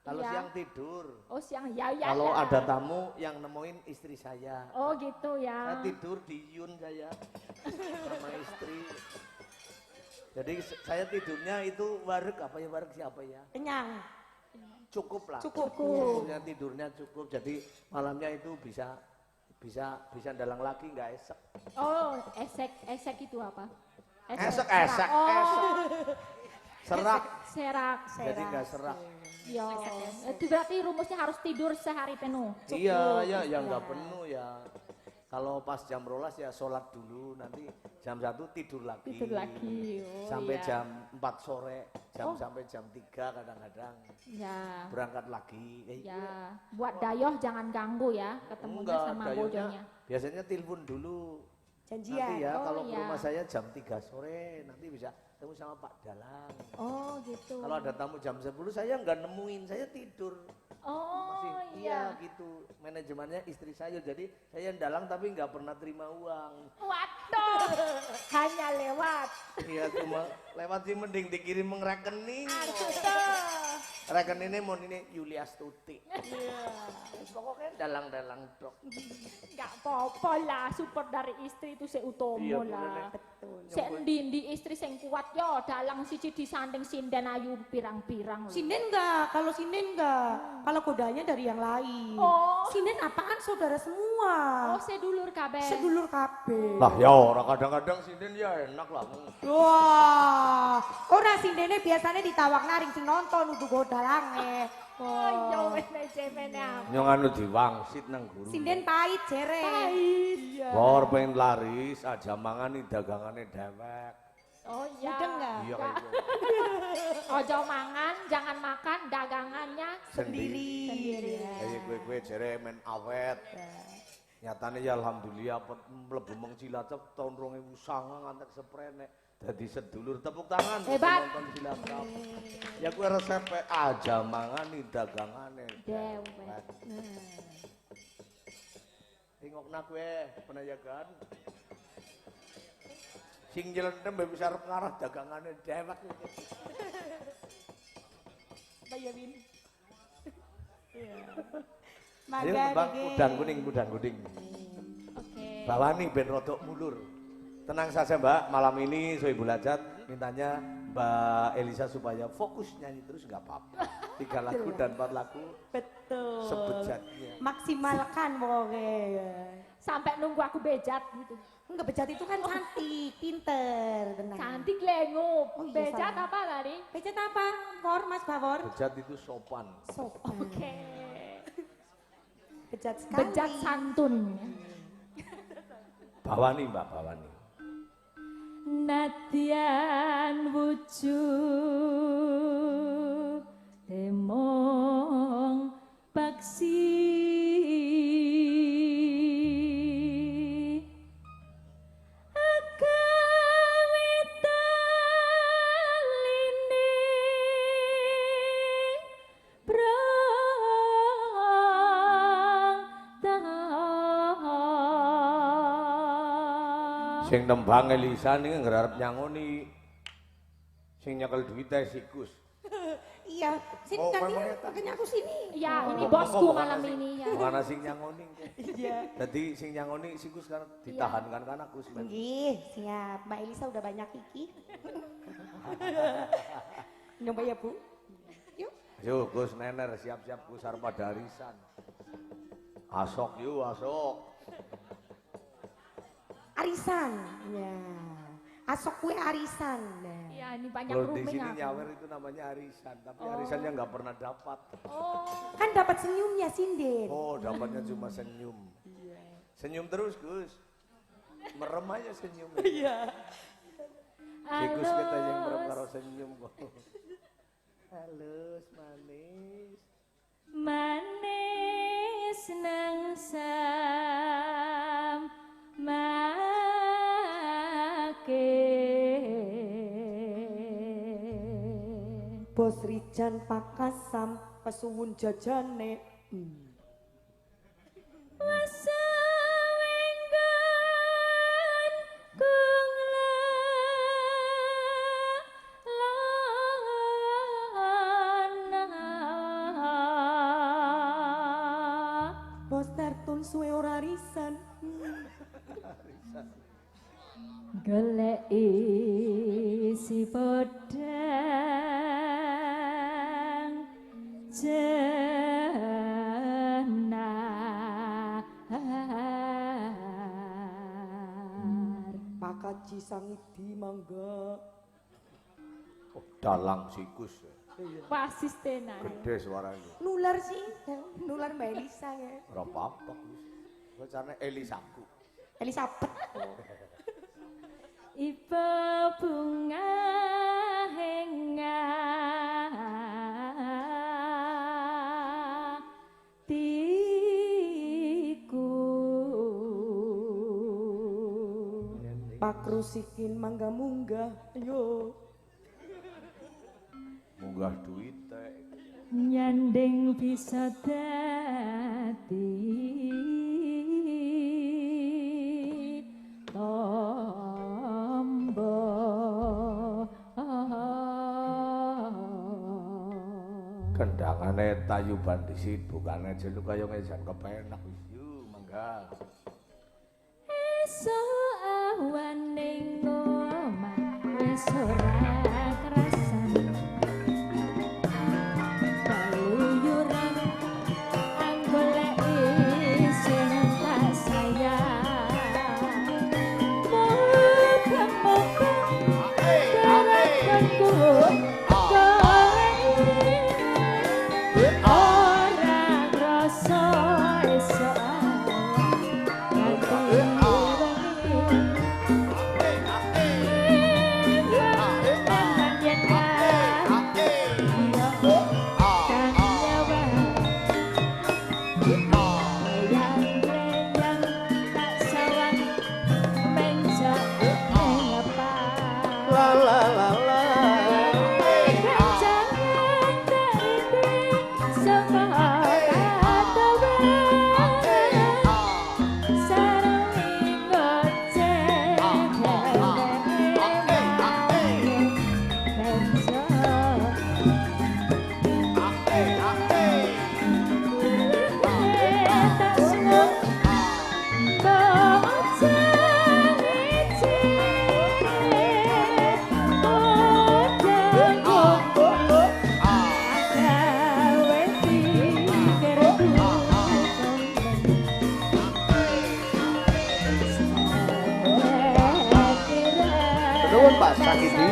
kalau Iya. siang tidur. Oh siang ya ya. Kalau ya. ada tamu yang nemuin istri saya. Oh gitu Saya ya. tidur di Yun saya sama istri. Jadi saya tidurnya itu wareg apa ya wareg siapa ya? Kenyang. Cukup lah. Cukup. Cukupnya tidurnya cukup. Jadi malamnya itu bisa dalang lagi nggak esek. Oh esek itu apa? Esek. Oh Serak. serak. Jadi nggak serak. Yo, itu berarti rumusnya harus tidur sehari penuh. Iya, ya nggak penuh ya. Kalau pas jam 12 ya sholat dulu, nanti jam 1 tidur lagi. Tidur lagi. Oh, Sampai iya. jam 4 sore, Oh. sampai jam 3 kadang-kadang Ya. berangkat lagi. Ya, buat dayoh jangan ganggu ya ketemunya Enggak, sama dayohnya bojonya. biasanya telepon dulu. Janjian. Nanti ya Oh, kalau ke iya. rumah saya jam 3 sore, nanti bisa ketemu sama Pak Dalang. Oh gitu. Kalau ada tamu jam 10 saya nggak nemuin, saya tidur. Oh Masih, iya. gitu. Manajemennya istri saya, jadi saya dalang tapi nggak pernah terima uang. Waduh, hanya lewat. Iya cuma lewat sih mending dikirim rekening. Aduh. Rekeningnya mau ini Yulia Stuti. Iya. Pokoknya dalang-dalang dok. Enggak apa-apa lah, support dari istri itu seutomo Iya, lah. bener, Sendi istri sing kuat yo, dalang siji disanding sinden ayu pirang-pirang. lho. Sinden enggak, kalau sinden enggak. Kalau godanya dari yang lain. Oh. Sinden apaan saudara semua? Oh, sedulur kabeh. Sedulur kabeh. Lah ya orang kadang-kadang sinden ya enak lah. Wah, ora sindene biasanya ditawak naring sing nonton udah godalange. Oh, iya wis mene apa. Nyong anu diwangsit nang guru. Sinden pahit jere. Iya. Bor pengen laris aja mangan nih dagangannya dewek. Oh iya. Mudeng enggak? Iya kayak gitu. Ojo mangan, jangan makan dagangannya Sendiri. sendiri. Kayak gue jere men awet. Nyatane ya alhamdulillah mlebu meng Cilacap tahun 2009 ngantek seprene. Dadi sedulur tepuk tangan buat Hebat. nonton Cilacap. Ya gue resep aja mangan nih dagangane. Dewek. Tengokna gue penayagan. Sing jelentem bisa arep ngarah dagangane dewek. Bayarin. Ayo Maga Bang, dige. udang kuning. Oke. Bawani ben rodok mulur. Tenang saja Mbak, malam ini Soe Bulajat mintanya Mbak Elisa supaya fokus nyanyi terus nggak apa-apa. 3 lagu dan 4 lagu Betul. sebejatnya. Maksimalkan pokoknya. sampai nunggu aku bejat gitu. Enggak, bejat itu kan cantik, pinter, tenang. Cantik lengup. Oh iya, Bejat salah. apa tadi? Bejat apa? Por, Mas Bawor? Bejat itu sopan. Sopan. Oke. Bejat sekali. Bejat santun. Bawani Mbak, bawani. Nadyan wujud temong paksi Sing nembang Elisa nih ngarep nyangoni. Sing nyekel duitnya sikus. Iya, sini Oh, nanti memang eta. makanya aku sini. Ya, ini Kok- bosku kok malam bukan ini ya. Bukan sing nyangoni. Iya. Jadi sing nyangoni sikus kan ditahan kan aku sebenarnya. Nggih, siap. Mbak Elisa udah banyak iki. Nyoba ya, Bu. Yuk. Yuk Gus Nener siap-siap Gus arep pada arisan. Asok yuk asok. Arisan. Ya. Asok kue arisan. Nah. Ya, ini banyak Kalau di rooming sini aku. nyawer itu namanya arisan, tapi arisannya nggak pernah dapat. Oh, Kan dapat senyumnya Sinden. Oh, dapatnya cuma senyum. Senyum terus Gus. Merem aja senyum. Iya. Gus kita yang merem karo senyum kok. Halus manis. manis nang sam Bos Rijan Pakasam pesuwun jajane. Bos Tertun suwe ora risan. Golek isi podang jenar Pakaji sangidi mangga. Oh, dalang sikus. pasis tenan. Gede suaranya. Nular sih, nular Mbak Elisa ya. Ora apa-apa Gus. Bacane Elisaku. Elizabeth. Ibu bunga henga tiku Pak Rusikin mangga munggah. Ayo. Munggah duit nyanding bisa dadi tombo kendangane tayuban disit bukane jeluk kaya ngejan kepenak wis yu mangga. esuk awan ning omah wis ora kerasan kaluyuran anggolek sing tak sayang moga-moga kerakanku ora rasa esuk nganti wengi nuwun Mbak Sakiti.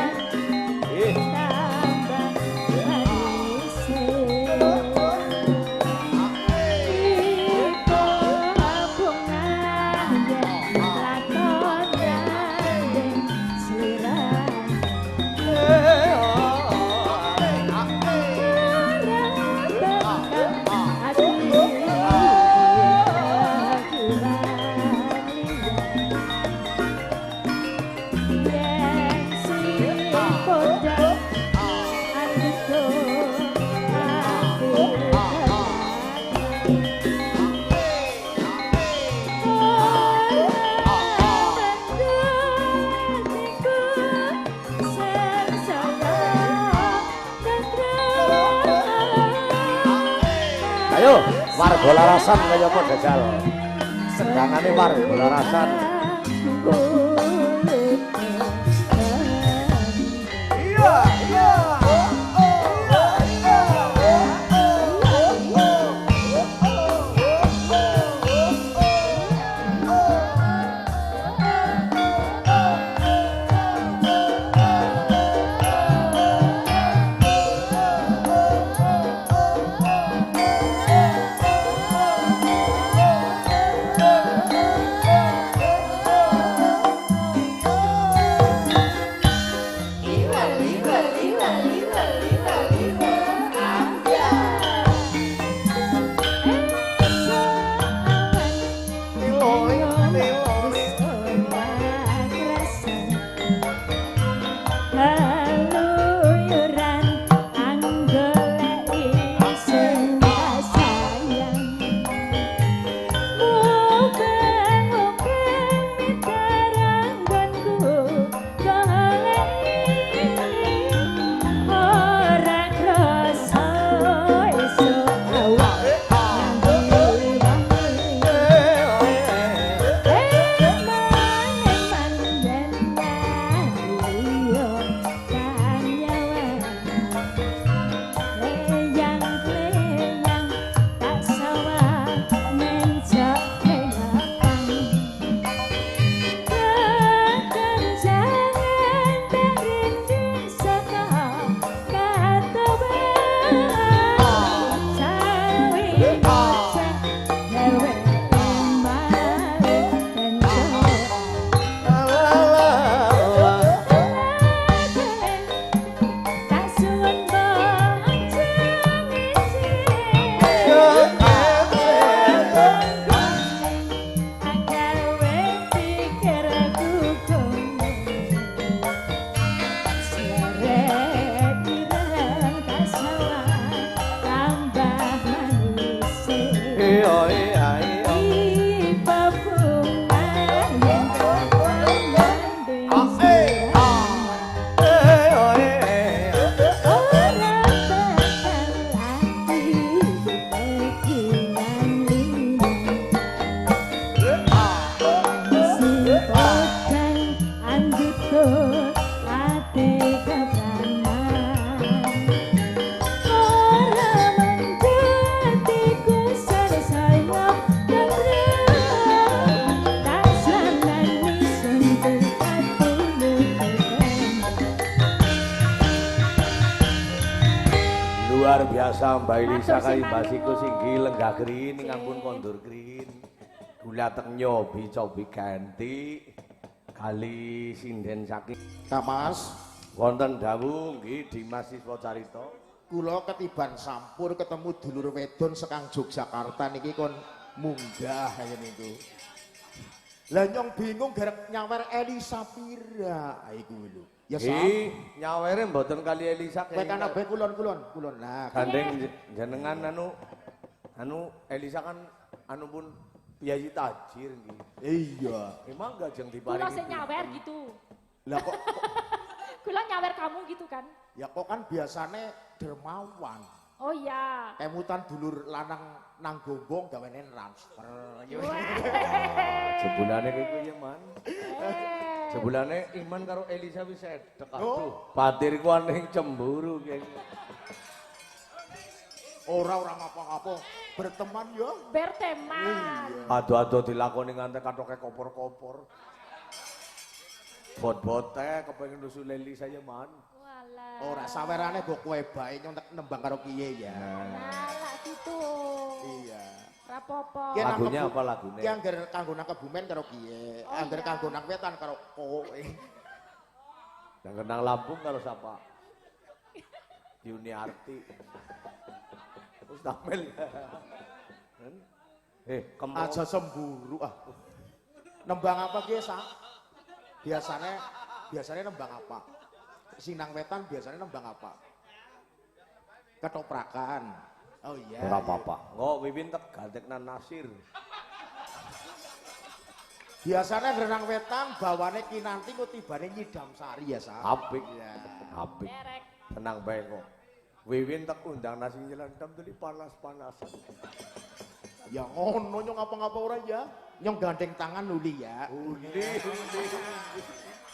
Ayo, warga larasan kaya apa jajal. Sedangane warga larasan. Iya, iya. Luar biasa Mbak Elisa kali basiku singgi lenggah green ngampun kondur green. Gula teng nyobi cobi ganti kali sinden saking Kak Mas, wonten dawuh nggih Dimas Siswa Carita. kula ketiban sampur ketemu dulur wedon sekang Yogyakarta niki kon munggah kaya niku. Lah nyong bingung garek nyawer Elisa pira iku lho. Ya Sam. Nyawere mboten kali Elisa Kowe kan abe kulon. Lah gandeng jenengan anu Elisa kan anu pun piyayi tajir nggih. iya. Emang gajeng Kula diparingi. sing nyawer gitu. Lah kok Kula nyawer kamu gitu kan. ya kok kan biasane dermawan. Oh iya. Kemutan dulur lanang nang gombong gawene transfer. Jebulane kowe ya man. Jebulane Iman karo Elisa wis sedek aduh. Patirku aning cemburu kene. Ora ngapa-ngapa, berteman ya. Berteman. Ado-ado dilakoni nganti katoke kopor-kopor. Bot-bote kepengen nusul Leli saya man. Walah. Ora sawerane go kowe bae nyontek nembang karo kiye ya. Nah, lah gitu. Iya. Rapopo. Ki Lagunya nangkep- apa lagunya? Ki angger kanggo nang kebumen karo kiye, Oh, angger iya. kanggo nang wetan karo kowe. Yang kenang Lampung kalau siapa? Yuni Arti. Mustamil. Kembang. Aja semburu ah. Nembang apa ki Sa? Biasanya nembang apa? Sinang wetan biasanya nembang apa? Ketoprakan. Oh iya. Ora apa-apa. Kok Wiwin tek gandekna Nasir. Biasanya gerenang wetan bawane kinanti kok tibane Nyidam Sari ya Sa. Apik. Iya. Apik. Derek. Tenang bae kok. Wiwin tak undang nasi nyelendam tadi panas-panasan. Ya ngono nyong apa-apa ora ya. Nyong gandeng tangan nuli ya.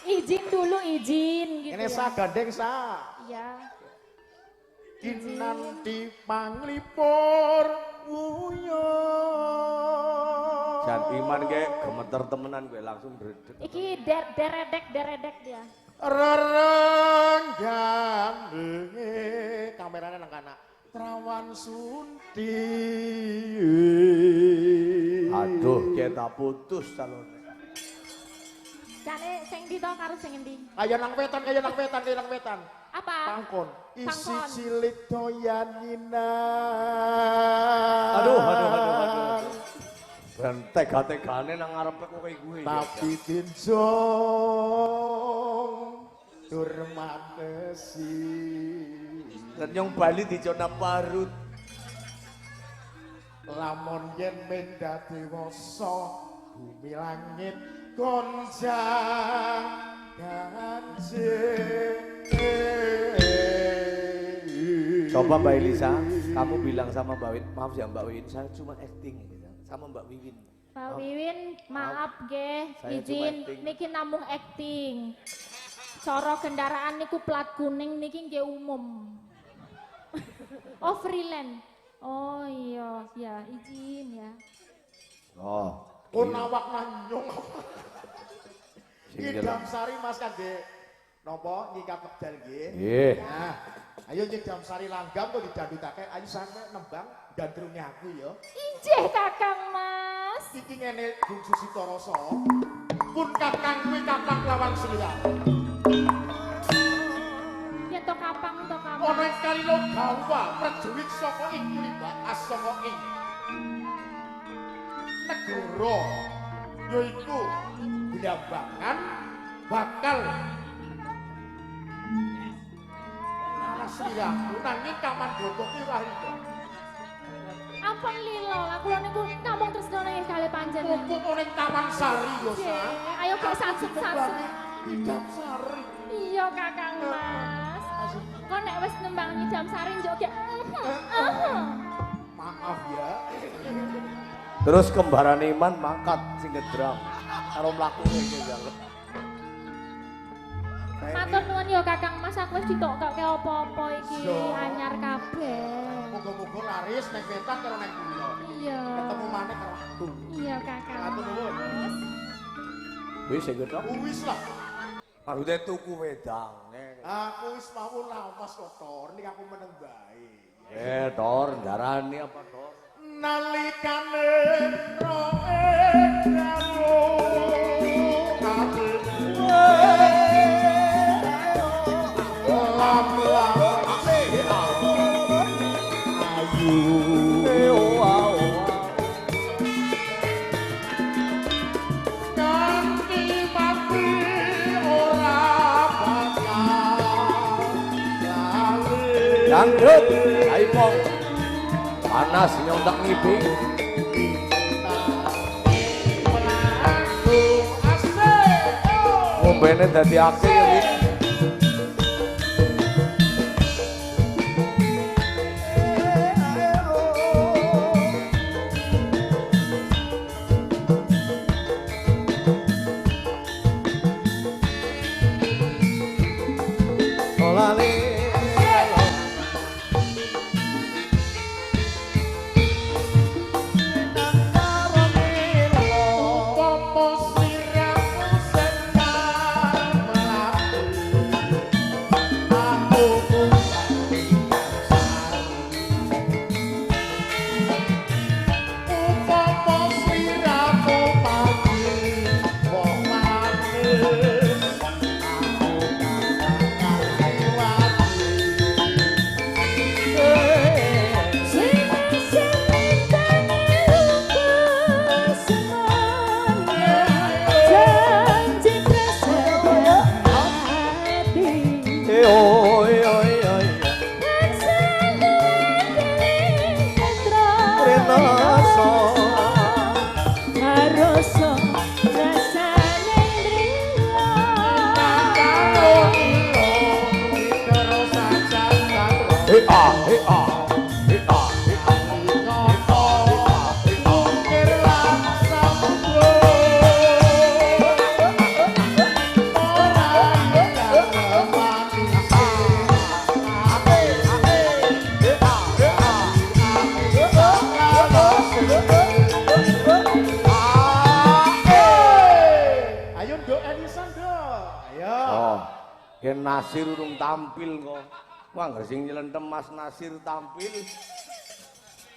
Izin dulu izin gitu. Ini ya. Sa gandeng Sa. Iya. Kinanti panglipur uyuh. Jan Iman ge gemeter temenan gue langsung dredeg. Iki deredek dia. Rerenggang kameranya nang kana Trawan Sunti. Aduh, kita putus calonnya. Jane sing ndi to karo sing endi? Kaya nang wetan. Apa? Pangkon. Isi Pangkon. cilik doyan nyina. Aduh. Ben tega-tegane nang ngarepe kok kayak gue. Tapi kinjong durmanesi. Dan yang Bali di zona parut. Lamun yen mendah dewasa bumi langit gonjang ganjing. Coba Mbak Elisa, kamu bilang sama Mbak Win, maaf ya Mbak Win, saya cuma acting gitu. Sama Mbak Wiwin. Pak Wiwin, maaf ge, Saya cuma izin acting. niki namung acting. Coro kendaraan niku plat kuning niki nggih umum. Oh freelance. Oh iya, ya izin ya. Oh. Pun awak nanyong. Singgil. Nyidam Sari Mas kangge napa nyikap wekdal nggih. Nggih. Nah, ayo Nyidam Sari langgam kok didandutake ayo sampe nembang gandrunge aku ya. Injih Kakang Mas. Iki ngene Bung Susito Rasa. Pun kakang kuwi kakang lawan Sria. Ya to kapang to kapang. Ana ing kalilo gawa prajurit saka ing Kulimbaas saka ing negara yaiku Blambangan bakal laras sliraku nanging kamandhaka ki ora rido. Ampun lilo, lah kula niku namung tresno nggih kalih panjenengan. Kumpul ning Taman Sari yo Sa. Ayo kok satsut-satsut. Nyidam Sari. Iya Kakang Mas. Kok nek wis nembang Nyidam Sari njuk ge. Maaf ya. Terus kembaran Iman mangkat sing ngedram karo mlakune iki jaluk. Matur nuwun ya Kakang Mas, aku wis ditokke apa-apa iki Yo. anyar kabeh. Muga-muga laris nek wetan karo nek kula. Iya. Ketemu maneh karo aku. Iya Kakang. Matur nuwun. Mas. Wis sing gedhok. Wis lah. Maksudnya tuku wedang. Aku wis mau lawas kok Tor, ning aku meneng bae. Tor, darani apa Tor? Nalikane roe kamu Dangdut, aipong. Panas nyontek ngibing. Ngombene dadi akeh ya, Dik. Olale. rasa rasane ndrila Ayo do Elisan do. Ayo. Oh, Yen Nasir urung tampil kok. Wah, anggere sing nyelentem Mas Nasir tampil.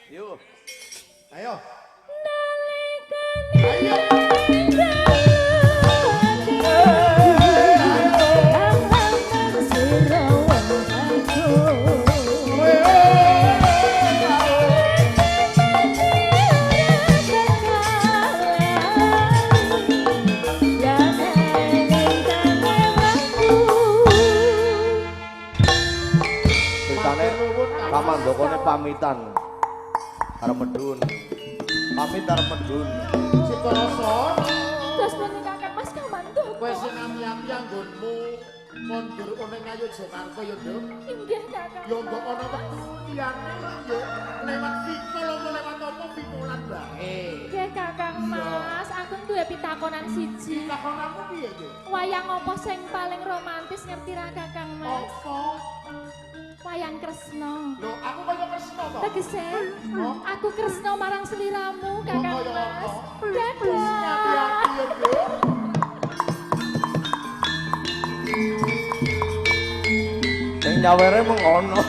Yuk. Ayo. Ceritane kamandokone pamitan karo medun. Pamit karo medun. Sitorasa, Terus menikah Mas Kamando. kowe sing ati-ati anggonmu mundur ning ayo Jakarta ya, Nduk. Inggih Kakang. Ya mbok ana wektu liyane ya lewat Vikol apa lewat apa Vikolan bae. Nggih Kakang Mas, aku duwe pitakonan siji. Lakonanmu piye yo? Wayang apa sing paling romantis ngerti ra Kakang Mas? Apa? Wayang Kresna. Lho, aku kaya Kresna to. Tegese, aku Kresna marang sliramu Kakang Kaya Mas. apa? Dadah. Hati-hati ya, Nduk. Sing nyawere mengono.